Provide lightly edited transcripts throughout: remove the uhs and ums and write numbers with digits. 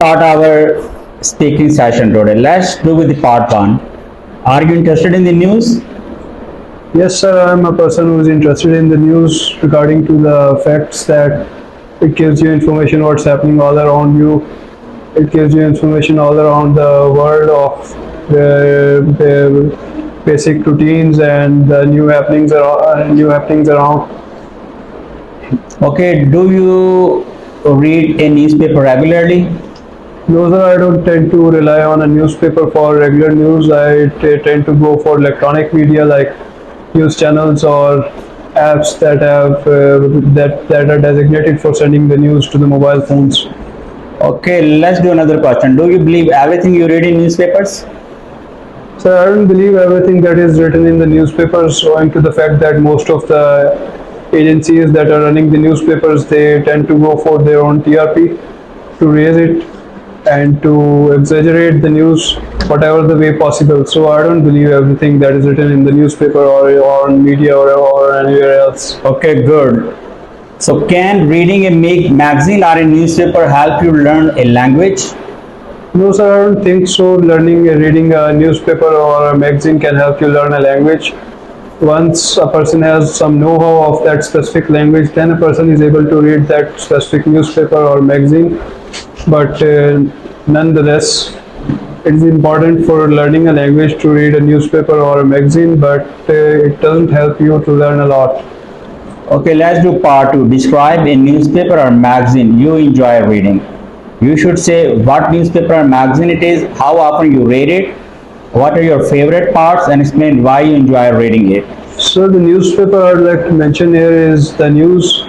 start our speaking session today. Let's do with the part one. Are you interested in the news? Yes, sir, I'm a person who is interested in the news regarding to the facts that it gives you information what's happening all around you. It gives you information all around the world of the basic routines and the new happenings around. Okay, do you read a newspaper regularly? No, sir, I don't tend to rely on a newspaper for regular news. I tend to go for electronic media like news channels or apps that have that are designated for sending the news to the mobile phones. Okay, let's do another question. Do you believe everything you read in newspapers? So I don't believe everything that is written in the newspapers, owing to the fact that most of the agencies that are running the newspapers, they tend to go for their own TRP to raise it and to exaggerate the news whatever the way possible. So I don't believe everything that is written in the newspaper or on media or anywhere else. Okay, good. So can reading a magazine or a newspaper help you learn a language? No, sir, I don't think so. Reading a newspaper or a magazine can help you learn a language. Once a person has some know-how of that specific language, then a person is able to read that specific newspaper or magazine. But nonetheless, it is important for learning a language to read a newspaper or a magazine, but it doesn't help you to learn a lot. Okay, let's do part two. Describe a newspaper or magazine you enjoy reading. You should say what newspaper or magazine it is, how often you read it, what are your favorite parts, and explain why you enjoy reading it. So the newspaper I'd like to mention here is the news.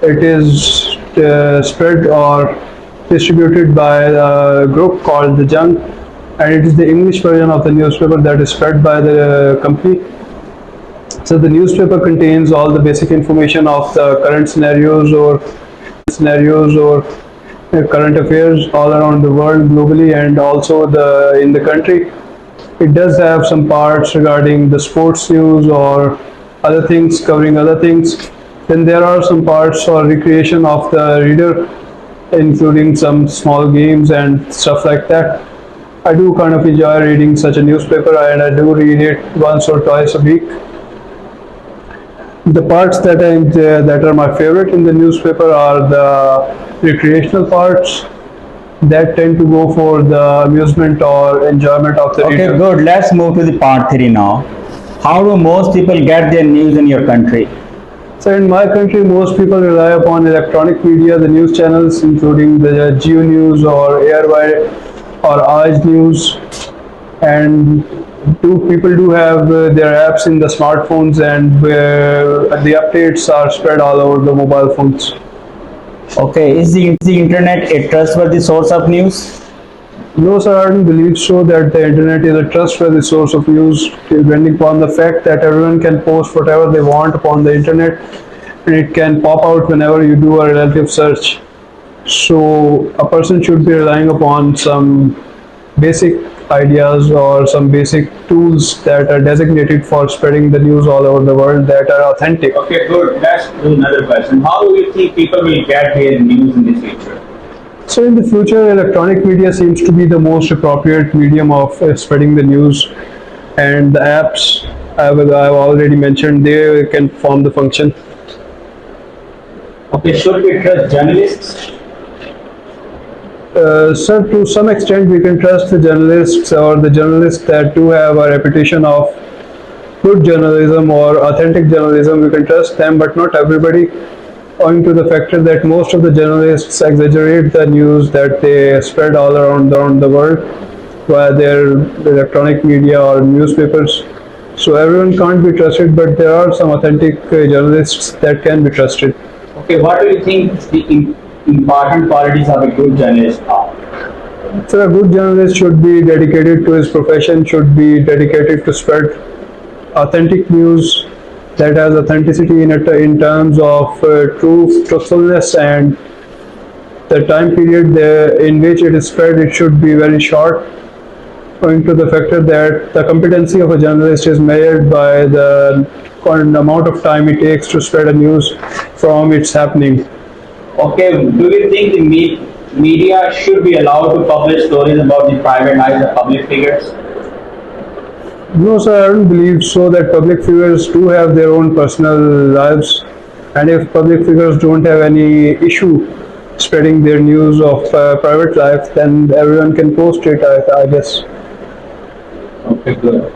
It is spread or distributed by a group called the Jung, and it is the English version of the newspaper that is spread by the company. So the newspaper contains all the basic information of the current scenarios or current affairs all around the world globally and also in the country. It does have some parts regarding the sports news or other things, covering other things. Then there are some parts for recreation of the reader, including some small games and stuff like that. I do kind of enjoy reading such a newspaper, and I do read it once or twice a week. The parts that are my favorite in the newspaper are the recreational parts that tend to go for the amusement or enjoyment of the Okay, reader. good. Let's move to the part three now. How do most people get their news in your country? So in my country, most people rely upon electronic media, the news channels, including the Geo News or Airwire or Aaj News, and people do have their apps in the smartphones, and where the updates are spread all over the mobile phones. Okay, is the internet a trustworthy source of news? No, sir, I don't believe so that the internet is a trustworthy source of news, depending upon the fact that everyone can post whatever they want upon the internet, and it can pop out whenever you do a relative search. So a person should be relying upon some basic ideas or some basic tools that are designated for spreading the news all over the world that are authentic. Okay, good. Let's do another question. How do you think people will get their news in the future? So in the future, electronic media seems to be the most appropriate medium of spreading the news, and the apps I've already mentioned, they can form the function. Okay, should we trust journalists? Sir, to some extent we can trust the journalists or the journalists that do have a reputation of good journalism or authentic journalism. We can trust them, but not everybody, owing to the factor that most of the journalists exaggerate the news that they spread all around the world via their electronic media or newspapers. So everyone can't be trusted, but there are some authentic journalists that can be trusted. Okay, what do you think the important qualities of a good journalist are? So a good journalist should be dedicated to his profession, should be dedicated to spread authentic news that has authenticity in it in terms of truthfulness, and the time period in which it is spread, it should be very short, owing to the factor that the competency of a journalist is measured by the amount of time it takes to spread a news from its happening. Okay, do you think media should be allowed to publish stories about the private lives of public figures? No, sir, I don't believe so that public figures do have their own personal lives, and if public figures don't have any issue spreading their news of private life, then everyone can post it, I guess. Okay, good.